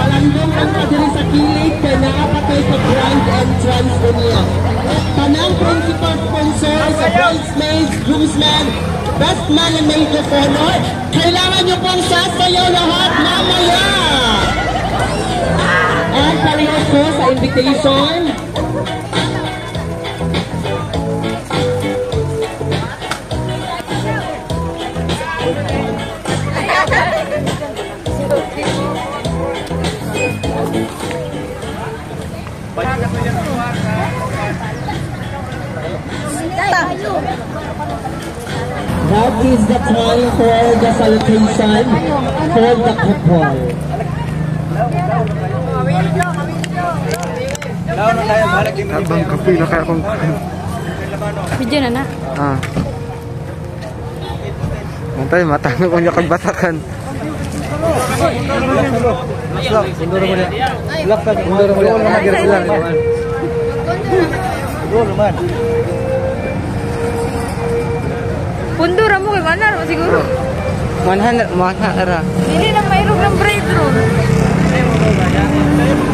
Palandong ang kadiri sa kilid kaya nakapatay sa grand entrance ko niya. Tanang principal sponsor sa bridesmaids, groomsmen, best man and maid of honor. Kailangan nyo pong sasayaw lahat mamaya. At parehas ko sa invitation. That is the time for the salutation for the couple. Abang kapila kaya kung video na na. Mantay, matano ko niya kagbatakan. Sunduro mo niya. Sunduro mo niya. Sunduro man. Pundura mo kay mana ro siguro. Mana ara. Dili na mayroong ng break room.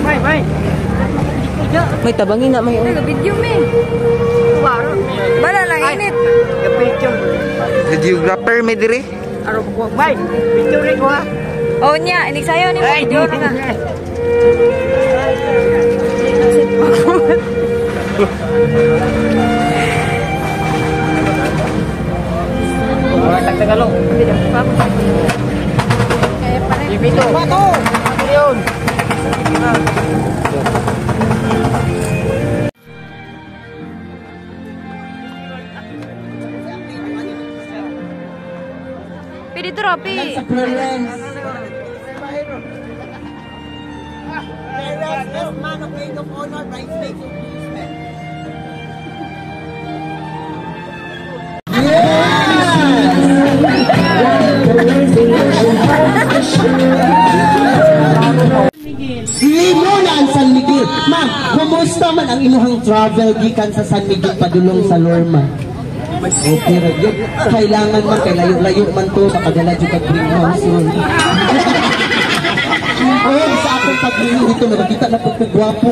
Bay. May tabangin na may Video me. Bala lang init. Videographer may dire. Aro ko bay. Picture rin ko ha. Oh nya, inig sayo ni video na. Tagalog. Kaya pa rin. Ipito. Bato. Yun. Pwede trophy. Parents, best man of maid of honor, bridesmaids of groomsmen. Limunan San Miguel. Ma'am, kumusta man ang inyong travel gikan sa San Miguel padulong sa Lorma? Okay, radio. Kailangan man, kay layo-layo man to, makadala dyan ka Green House yun. Oh, sa akong pag-iwi ito, nakakita na pagkagwapo.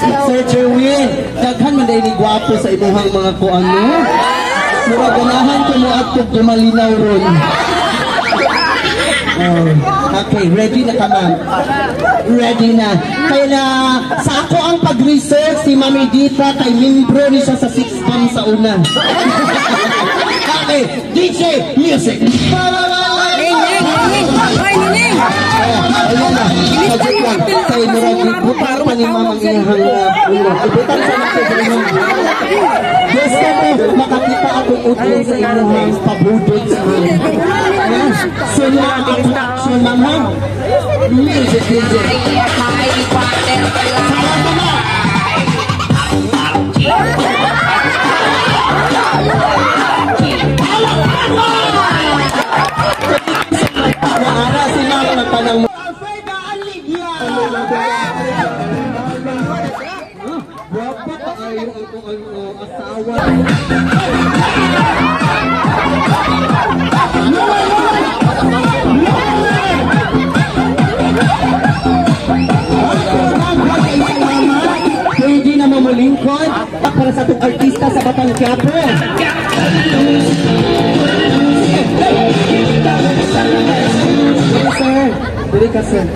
Sir Jerwin, daghan man dahil ni gwapo sa imuhang mga kuano. Mura ganahan ko mo at dumalinaw ron. Okay, ready na ka ma'am. Ready na. Kaya na, sa ako ang pag-research si Mami Dita kay membro ni siya sa 6 pam sa una. Okay, DJ, music. Ayan na, sajik lang. Kaya marami, butar pa ni Mamang Inahang ulo. Ibutan sa natin. Gusto mo, makakita akong utong sa inyong pabudod sa akin. So, yung attraction, Mama. Music, DJ. Salam mo na! Naara si Mama nagpanang mo. Alfreda Aligya! Wapa pa kayo ang asawa. Pwede na mamulingkod para sa itong artista sa Batang Quiapo. Sir, dili ka sir.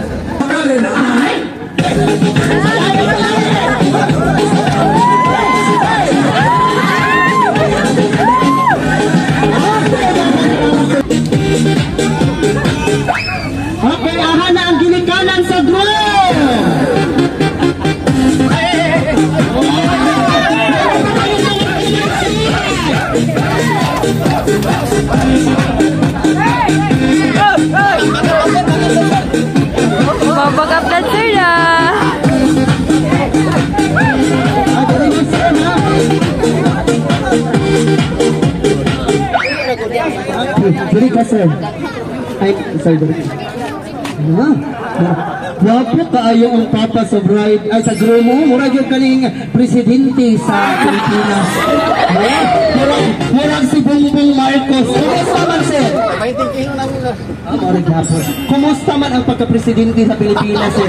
Okay, aha na ang ginikanan sa drum! Babagap na sir na. Dili ka, sir. Ay, sorry, dili. Wapo kaayo ang papa sa bride, ay sa groom mo, murag yung kaning presidente sa Pilipinas. Murag si Bongbong Marcos. Kumusta man, sir? May thinking na muna. Murag hapon. Kumusta man ang pagka-presidente sa Pilipinas, sir?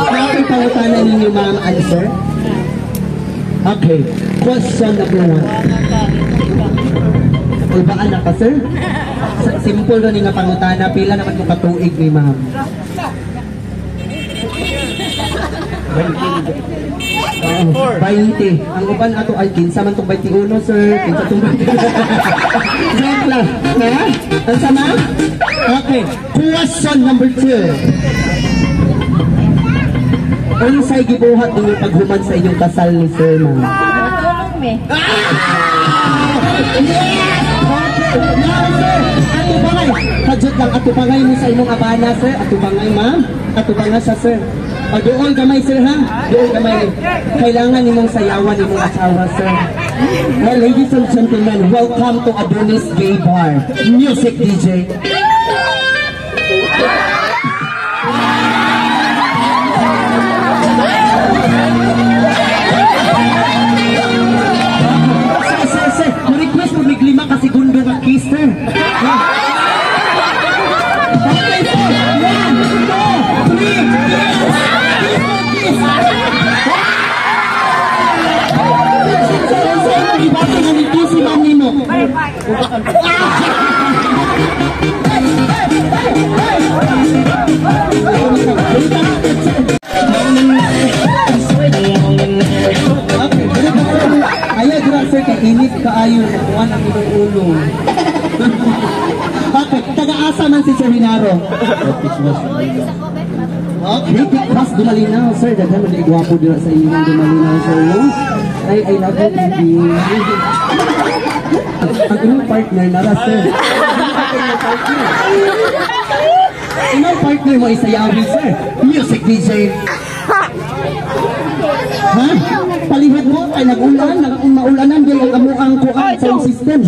Okay, pangutanan ninyo, ma'am, answer. Okay, question number 1. Ulbaan na ka, sir? Simple rin nga pangutana, pila naman mo katuig ni ma'am. 20. Ang uban ato ay 15 man itong 21, sir. 15 itong 20. Joke lang. Ha? Ang sama? Okay. Question number 2. Unsay gibuhat ninyo paghuman sa inyong kasal ni sir, ma'am? Tulong me. Yes! Okay. Now, sir, ato bangay. Kadjot lang, ato bangay mo sa inyong abana, sir. Ato bangay, ma'am. Ato bangay sa sir. Doon gamay, sir, ha? Doon gamay. Kailangan nimong sayawan nimong asawa, sir. Well, ladies and gentlemen, welcome to Adonis Gay Bar. Music DJ. Sir, request mo may 5 ka segundo na kiss, sir. Okay, sir. 1, 2, 3, ibati nga ni kiss si ma'am nino. Ayaw dira, sir, kay init kaayo nakuan ang inyong ulo. Okay, taga-asa man si Sir Hinaro. Okay, pas dumalinaw, sir. Daghan mo igwapo dira sa inyong dumalinaw, sir. Ay, I love you, baby. Ang inyong partner nara, sir. Inyong partner mo isayawi, sir. Music DJ. Ha? Palihod mo kay nag-ulan, maulanan din ang amuang kuan sound system.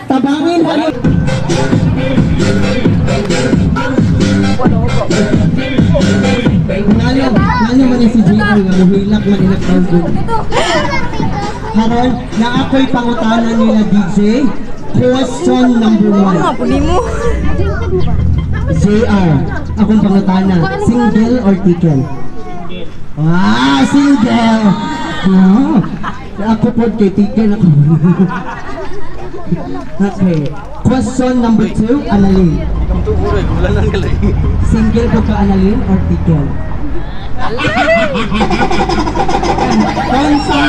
Tabangin kayo. Nalo man si Jimmy nga muhilak man ina crowd. Haron na ako'y pangutanan nila DJ. Question number 1. Ano po mo? JR, akong pangutana, single or ticket? Ah, single! Oh, ako po kay ticket ako. Okay. Question number 2, Annalyn. Single ko ka, Annalyn, or ticket? Konsa!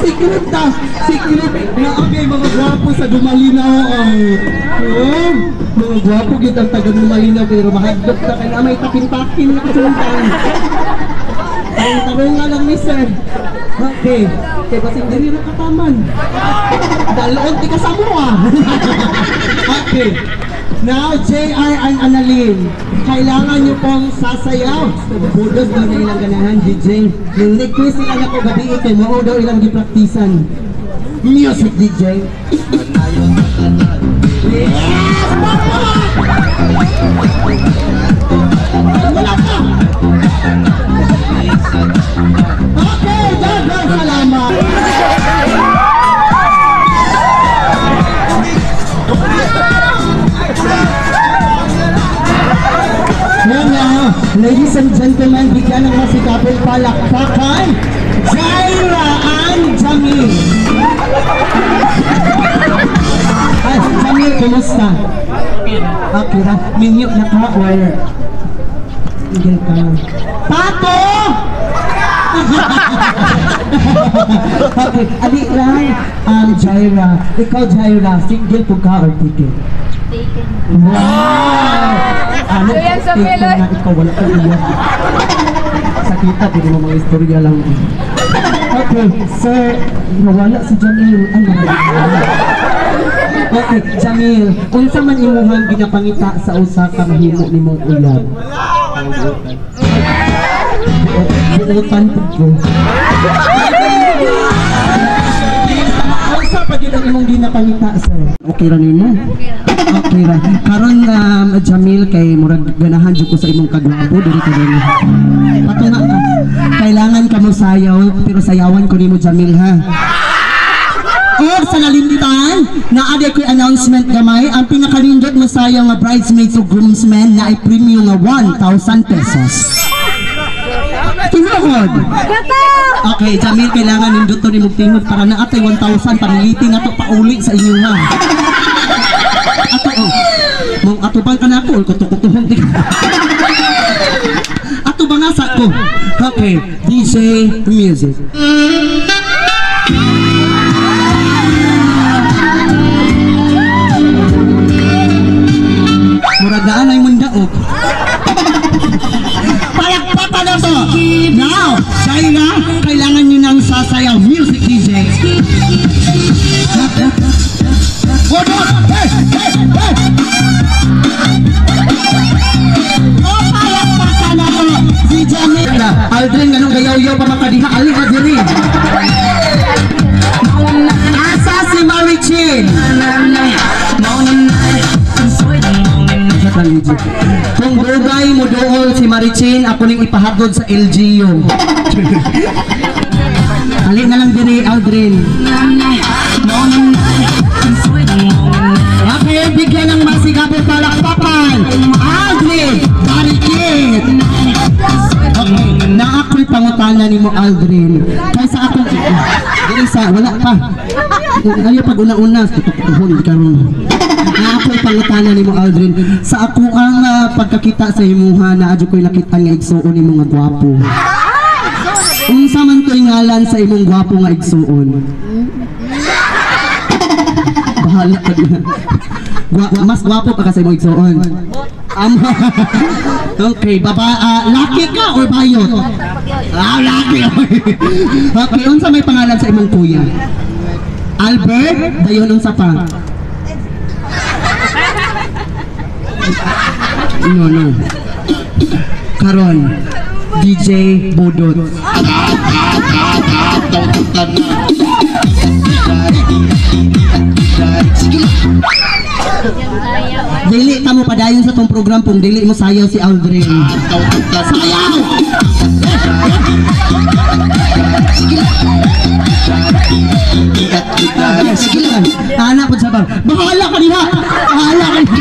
Secret na! Secret! Na okay, mga gwapo sa Dumalinaw ay... mga gwapo gid ang taga Dumalinaw pero mahagdok na kaya may tapin-tapin na kasuntan. Ang tarong nga lang ni sir. Okay. Kaya kasing diri na kataman. Dalon ti kasamua. Okay. Now, JR and Annalyn, kailangan nyo pong sasayaw. Budos daw na ilang ganahan, DJ. Yung request sila na po gabi ito, mo daw ilang gipraktisan. Music DJ. Yes! Wala ka! Okay, dagang salamat! Now, ladies and gentlemen, bigyan ng masikapong palakpakan, Jaira and Jamil. Ay, Jamil, kumusta? Okay na, minyo na ka or tigil ka na. Tato! Okay, adik lang, Jaira. Ikaw, Jaira, single po ka or tigil? Wow! Ano? Tigil na ikaw, wala ka iyan. Sakita, hindi mo mga istorya lang. Okay, sir, nawala si Jamil. Ano? Okay, Jamil, unsa man imuhang ginapangita sa usa ka mahimo nimong uyab? Buutan ko. Asa pa gid ang imong ginapangita, sir? Okay ra nimo? Okay ra. Karon Jamil kay murag ganahan jud ko sa imong kagwapo diri ka dinhi. Patunga ka. Kailangan ka mo sayaw pero sayawan ko nimo Jamil ha. O sa nalimtan, naaday ko'y announcement gamay, ang pinakalindot mo sayang nga bridesmaids o groomsmen na ay premium nga 1,000 pesos. Tinuhod! Okay, Jamil, kailangan nindot to ni Mugtingod para na atay 1,000 panilitin na to pauli sa inyo ha. Ato, mong atubang ka na ako, kutukutuhong tingin. Ato ba nga sa ko? Okay, DJ music. Muragaan ay mundaog. Palakpakan na to! Now, Shaila, kailangan nyo nang sasayaw. Music DJ. Hold on! Hey! Hey! Hey! Oh, palakpakan na to! Si Jamil. Aldrin, ganun gayaw-yaw pa makadiha. Alin ka diri. Asa si Marichin? Kung bugay mo dool si Marichin, ako ning ipahagod sa LGU. Alin na lang diri, Aldrin. Okay, bigyan ng masigabong palakpakan. Aldrin, Marichin. Okay, na ako'y pangutana ni mo, Aldrin. Kaysa akong diri sa, wala pa. Ayaw pag una-una, tutuhon karon. Na ako'y pangutana ni mo, Aldrin. Sa ako ang pagkakita sa imuha na adyo ko'y nakita nga igsuon ni mo nga gwapo. Unsa man to'y ngalan sa imong gwapo nga igsuon? Bahala ka na. Mas gwapo pa ka sa imong igsuon. Okay, laki ka or bayot? Laki. Okay, unsa may pangalan sa imong kuya? Albert, dayon unsa pa? No. Karon, DJ Bodot. Dili ka mo padayon sa tong program kung dili mo sayaw si Aldrin. Sayaw! Sige lang. Anak po sabang. Bahala ka niya. Bahala ka niya.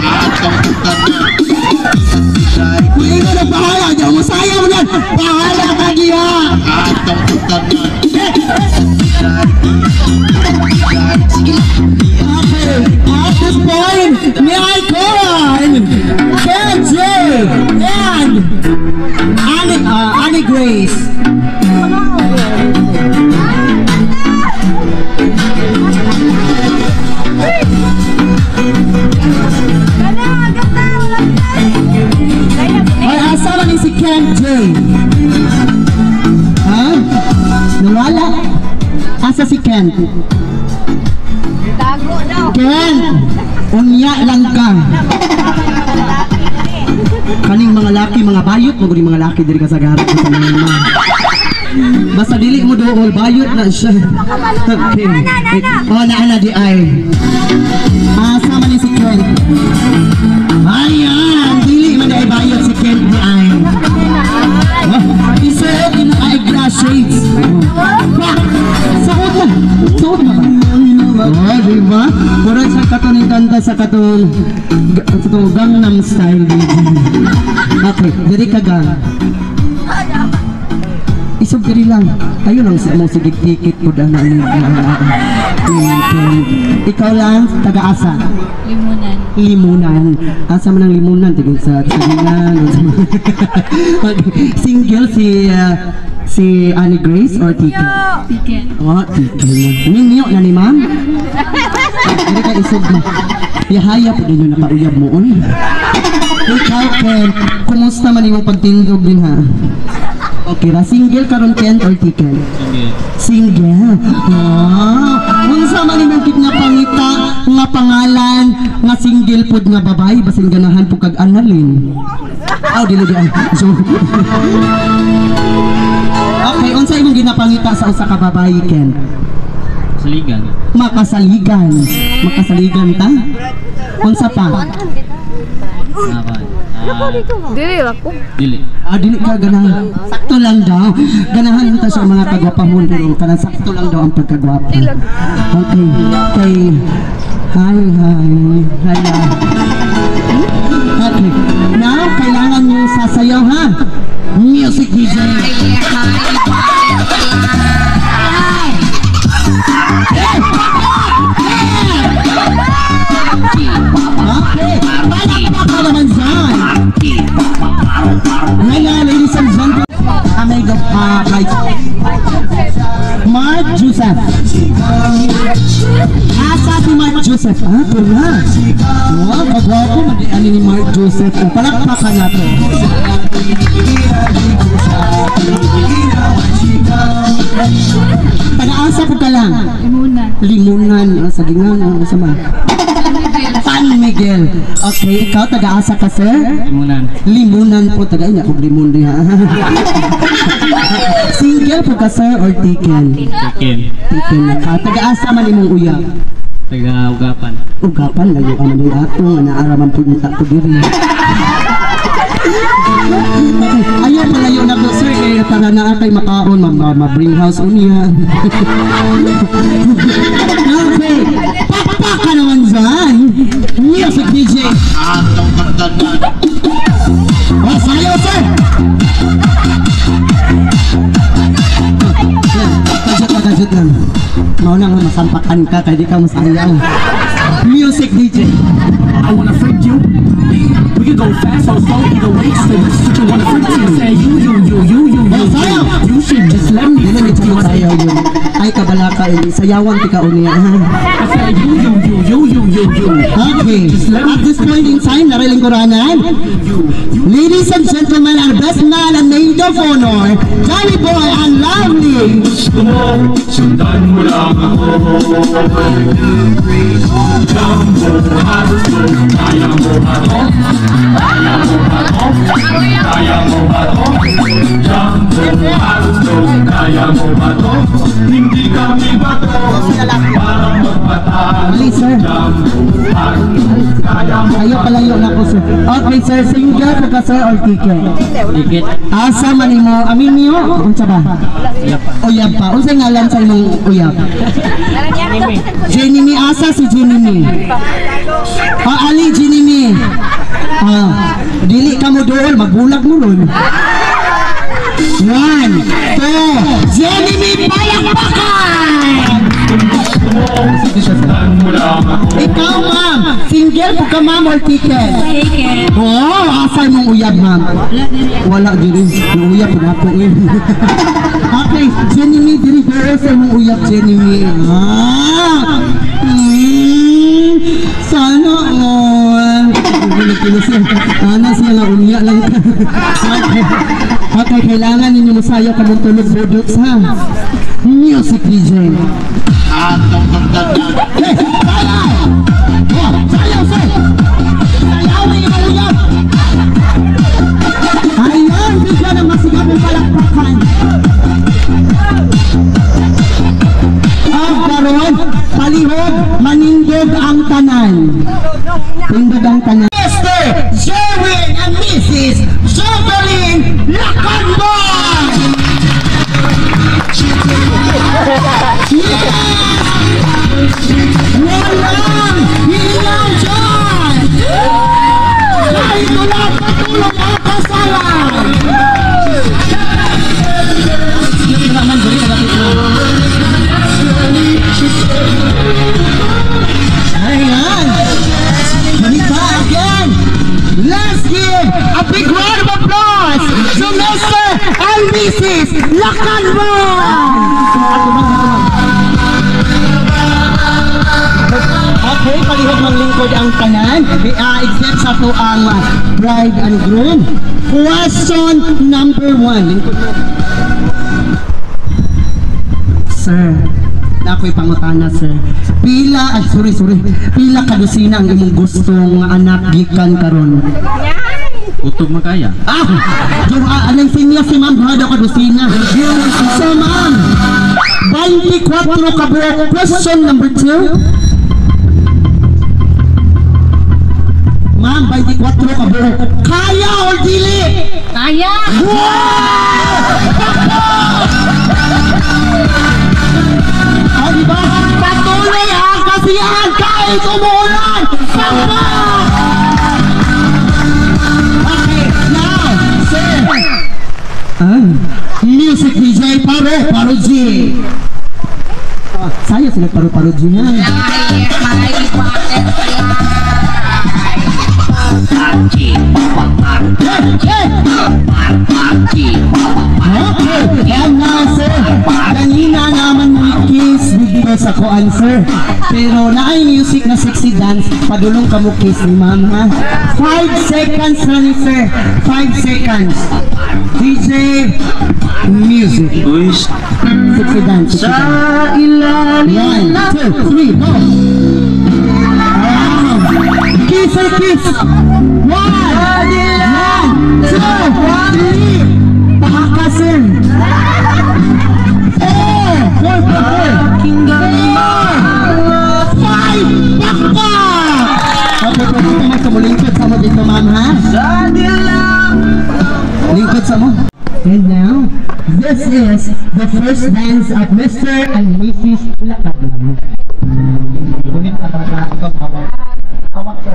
Hindi na bahala. Diyan mo sayaw mo yan. Bahala ka niya. Okay. At this point, may I call KJ and Annie Grace. Ay, asawa ni si Ken J. Ha? Nawala? Asa si Ken? Tago daw. Ken! Unya lang ka. Kaning mga laki, mga bayot, maguling mga laki diri ka sa garap ko sa mga. Basta dili mo dool, bayot na siya. Okay. Oh, naana di ay. Sama ni si Ken. Ayan, dili man ay bayot si Ken di ay. Isuot yung eyeglass shades. Suot na ba? Oh, diba? Murag sa katong kanta sa katong Gangnam Style. Okay, diri ka gang. Isog diri lang. Ayun lang sa mo sigit-tikit po na ikaw lang, taga-asa? Limunan. Asa man ang limunan? Tigil sa Tingan. Single si Annie Grace or Tiket? Tiket. Oh, Tiket. Ninyo na ni ma'am? Hindi ka isog na. Yahaya po din yung nakauyab mo. Ikaw, Ken, kumusta man yung pagtindog din ha? Okay ra, single karon Ken or Tiket? Single. Single. Unsa man imong kit nga pangita nga pangalan nga single pod nga babae basin ganahan po kag Annalyn. Aw dili di. Okay, unsa imong ginapangita sa usa ka babae Ken? Saligan. Makasaligan. Makasaligan ta? Unsa pa? Dili ako. Dili. Dili ka ganahan. Sakto lang daw. Ganahan ta sa mga kagwapahon pero kanang sakto lang daw ang pagkagwapa. Okay. Kay hi. Okay. Now, kailangan niyo sasayaw ha. Music DJ. Okay. Palakpak ka naman dyan. Ngayon, ladies and gentlemen, amigo kay Mark Joseph. Asa si Mark Joseph? Ito na. Wow, kagwapo mag-iani ni Mark Joseph. Palakpakan natin. Taga-asa po ka lang? Limunan. Sa gingan. Sama. San Miguel. Okay, ikaw taga-asa ka, sir? Limunan. Limunan po. Taga-ina kong limon din ha. Single po ka, sir, or taken? Taken. Taken na ka. Taga-asa man imong uyak? Taga-ugapan. Ugapan, layo ka man din ato. Naaraman po yung takto diri. Ayaw palayo na po, sir. Kaya tara na kay makaon. Ma-bring house unya. Okay. Pakpaka naman dyan. Music DJ. Oh, sayo, sir. Tajut lang. Maunang masampakan ka, kaya di ka masayaw. Music DJ. I wanna freak you. We can go fast or slow, either way. Say what you wanna freak you. Say you. You should just let me freak you. Sayaw yun. Ay, kabalaka, sayawan tika unya. I say you. Okay. At this point in time, narilingkuranan. Ladies and gentlemen, our best man and maid of honor, Johnny Boy and Lovely. Sundan mo lang ako. Kaya mo ba to? Kaya mo ba to? Kaya mo ba to? Jumbo, Haruto, kaya mo ba to? Hindi kami ba to? Parang magpatalo. Please, sir. Jumbo, Haruto, kaya mo Ayaw palayo na po, sir. Okay, sir. Single ka, sir, or ticket? Ticket. Asa man mo? Amin niyo? Unsa ba? Uyab pa. Unsa ngalan sa imong uyab? Jenny, asa si Jenny? Ali, Jenny. Dili ka mo doon, magbulag mo ron. 1, 2, Jenny, palakpakan! Sundan mo lang ako. Ikaw, ma'am, single po ka, ma'am, or ticket? Oh, asa mong uyab, ma'am? Wala diri. Yung uyab po na po eh. Okay, Jenny, diri pero sa mong uyab, Jenny. Sana all. Ana siya lang unya lang. Okay, kailangan ninyo masayaw ka ng tulog products ha. Music DJ. Hey, sayaw! Oh, sayaw, sir! Sayawin yung uyab! Ayan, bigyan ng masigab ng palakpakan. Karon, palihog, manindog ang tanan. Tindog ang tanan. Mr. Sherwin and Mrs. Jovelyn Lacanbon! Walang hilaw dyan! Kahit wala patulong ang kasalan! Ayan! Ganita again! Let's give a big round of applause to Mr. and Mrs. Lacanbon! Okay, palihog ng lingkod ang tanan, except sa to ang bride and groom. Question number 1. Lingkod mo. Sir, na ako'y pangutana, sir. Pila, ay sorry, pila kadusina ang imong gustong anak gikan karon? Utog makaya. Yung anong sinya si ma'am, hada kadusina. So ma'am, 24 kabuok. Question number 2. Ma'am, 24 kabuok. Kaya or dili? Kaya! O diba? Patuloy ang kasiyahan kahit umuulan! Samba! Okay, now, sir. Music DJ Paro G. Saya sila Paro G ha. Okay, and now sir, kanina naman mo kiss video sa ko answer. Pero naay music na sexy dance, padulong ka mo kiss ni ma'am ha. 5 seconds na ni sir, 5 seconds. DJ music. Sexy dance, sexy dance. 1, 2, 3, go! Kiss or kiss! 1, 2, 3, pakakasin! 4, 5, pakpak! Okay, pwede ito magkamulingkod sa mo dito, ma'am, ha? Lingkod sa mo. And now, this is the first dance of Mr. and Mrs. Lakablang. Gunit na para ikaw hawak. Hawak sa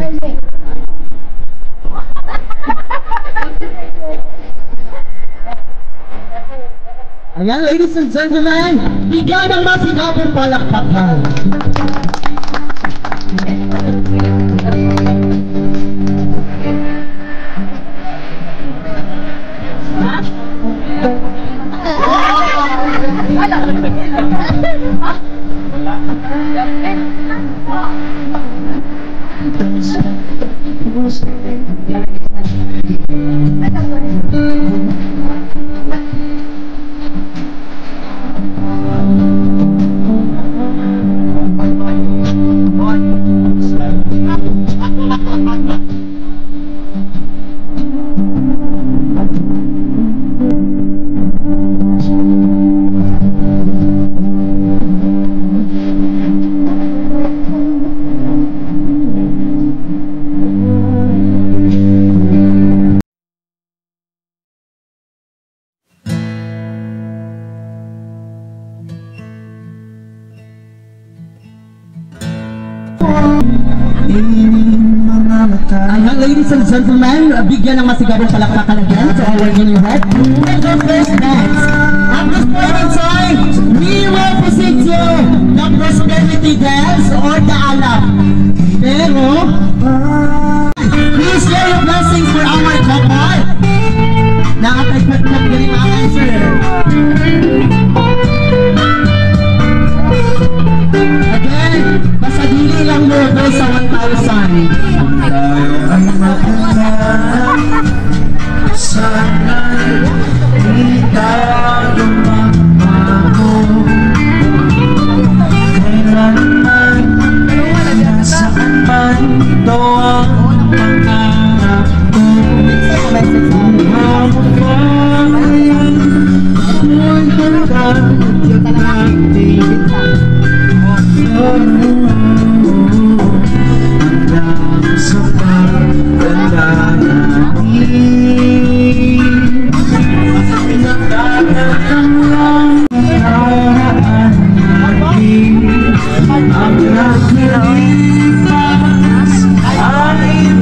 ayan, ladies and gentlemen, bigyan ng masigabong palakpakan. Ayan, ladies and gentlemen, bigyan ng masigabong palakpakan again to our newlywed. And the first dance. At this point in time, we will present you the prosperity dance or the alap. Pero, please share your blessings for our couple. Nakatagpag na galing mga answer. Again, basta dili lang mo go sa 1,000. Sana di tayo magbago. Kailanman saan man ito ang pangarap ko. Mabuhayan ako'y hanggang natin. Hanggang sa pagtanda natin. Pinagdadaan lang nakaraan natin. Ang nakalipas ay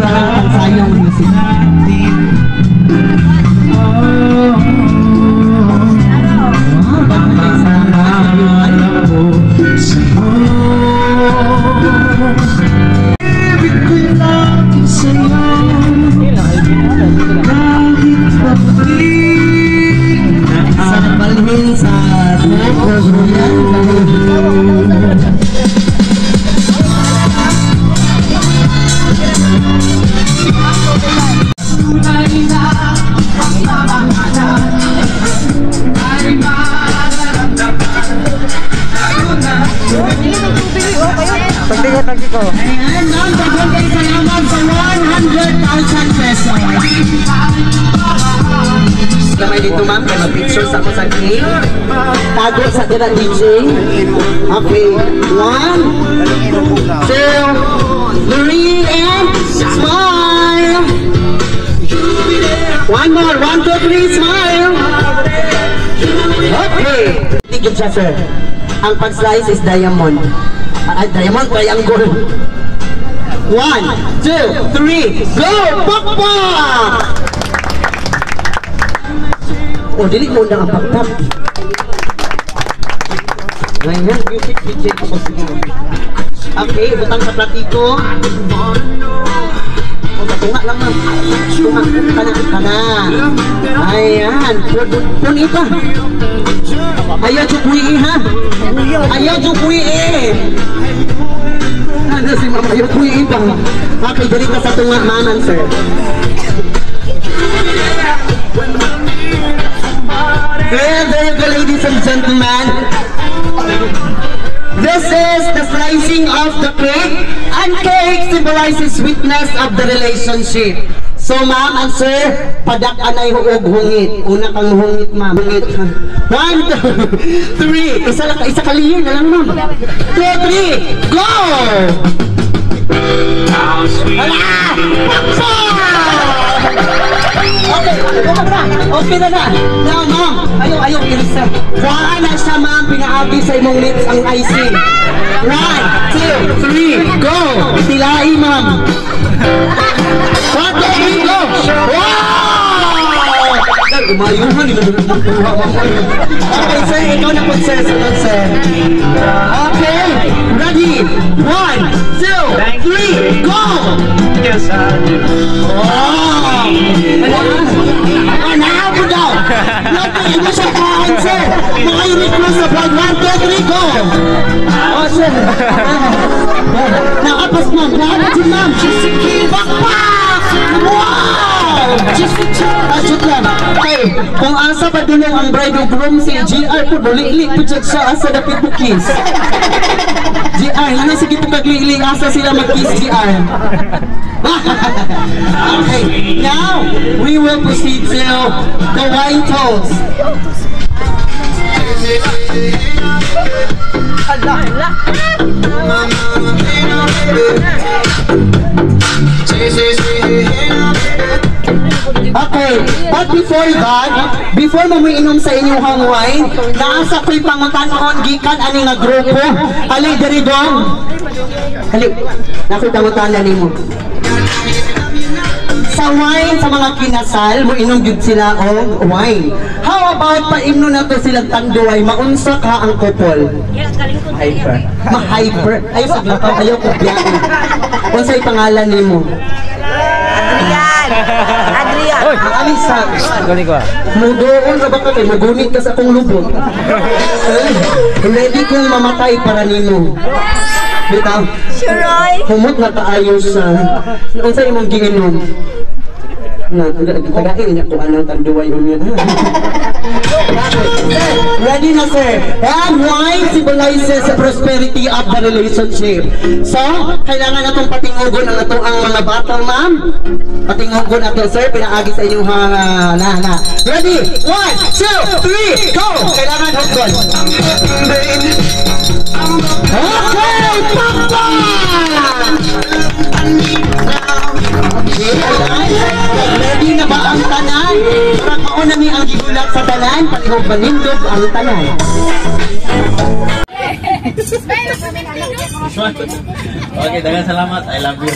sayang natin. Kamay dito ma'am, kaya mag-pictures ako sa cake. Tago sa tira DJ. Okay, 1, 2, 3, and smile! One more, 1, 2, 3, smile! Okay! Tigil siya sir. Ang pag-slice is diamond. Diamond, triangle. 1, 2, 3, go! Pakpak! O, dili mo na ang pakpak. Ngayon, music DJ ako siya. Okay, butang sa platito. O, tunga lang ma'am. Tunga, kana. Ayan, puni pa. Ayaw chukwi ha? Ayaw chukwi Ano si ma'am, ayaw chukwi pa. Okay, dali ka sa tunga manan sir. And there you go, ladies and gentlemen. This is the slicing of the cake, and cake symbolizes sweetness of the relationship. So ma'am and sir, padak-anay huog hungit. Una kang hungit ma'am. Hungit. 1, 2, 3. Isa kalihin na lang ma'am. 2, 3, go! Hala! Paksa! Okay na. Now ma'am, ayaw ilisa. Kuhaan na siya ma'am, pinaagi sa imong lips ang icing. 1, 2, 3, go! Itilai ma'am. 1, 2, 3, go! Wow! Umayuhan nila nakuha ma'am. Okay sir, ikaw na po sir. Sunod sir. Okay, ready? 1, 2, 3, go! Yes, I do. Wow! Now we go! Nothing, ito siya kaon, sir! Mga request sa vlog, 1, 2, 3, go! Oh, sir! Nakapas, ma'am! Nakapas si ma'am! Bakpak! Wow! Shoot lang! Okay, kung asa pa dulong ang bride of groom si GR po, bulik-lik po siya asa dapit po kiss. GR, ano sige po kagli-lik asa sila mag-kiss GR? Okay, now we will proceed to the wine toast. Okay, but before mamuinom sa inyong wine, naasa ko'y pangutanon gikan ani nga grupo. Ali diri dong. Ali, nako'y pangutanan nimo. Sa wine, sa mga kinasal, mo inom gyud sila og wine. How about paimno na to silang tanduay, maunsa ka ang couple? Hyper. Ma-hyper. Ayaw sa glakaw, ayaw ko biyakin. Unsay pangalan nimo? Adrian. Ang alisa. Gani ko. Mudoon ra ba ka kay magunit ka sa akong lubot? Ready kong mamatay para nimo. Bitaw. Shuroy. Humot na kaayo sa unsa imong giinom? Na tagain niya kung anong tanduay unya. Ready na sir. And wine symbolizes the prosperity of the relationship. So, kailangan natong patingugon ang atong ang mga batang ma'am. Patingugon natin sir, pinaagi sa inyong na. Ready? 1, 2, 3, go! Kailangan hukon. Okay, papa! Ready na ba ang tanan? Para mauna ni ang gigulat sa tanan, palihog manindog ang tanan. Okay, dagan salamat. I love you.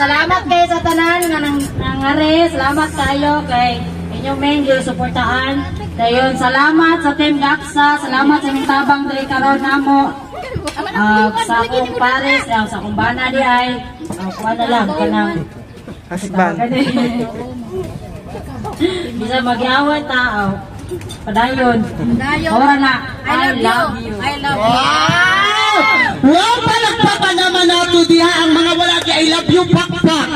Salamat kayo sa tanan nga nangare. Salamat kayo kay inyong main suportahan. Dayon, salamat sa Team Daksa, salamat sa inyong tabang diri karon namo. Sa akong pares, sa akong bana di ay kuha na lang kanang hasbang. Bisa mag-away tao. Padayon. Ora na. I love you. I love you. Wow! Palakpakan naman nato diha ang mga wala kay I love you pakpak.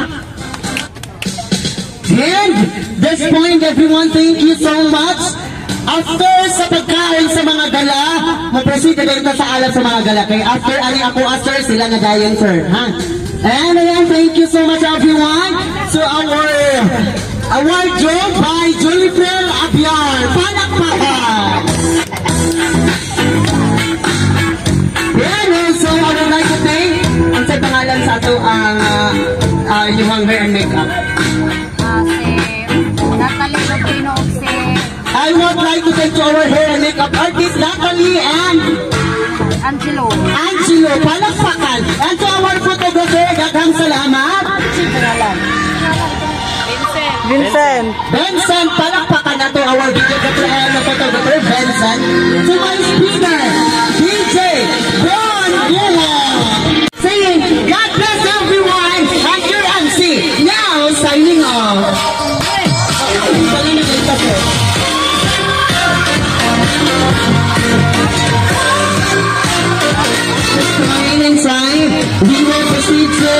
And this point everyone, thank you so much. After sa pagkain sa mga gala, mag-proceed na dito sa alam sa mga gala. Kay after ani ako, sir, sila na dayon, sir. Ha? And again, thank you so much everyone. So our award job by Jennifer Abiar. Palakpakan! Yan, so I would like to thank ang sa pangalan sa ato ang inyong hair and makeup. Si Natalie Lopino, si I would like to thank to our hair and makeup artist Natalie and Angelo. Angelo, palakpakan. And to our photographer, daghang salamat. Vincent. Vincent, palakpakan na to our videographer and photographer, Vincent. To my speaker, DJ Don Gula. Saying, God bless everyone, and your MC, now signing off. Inside, we will proceed to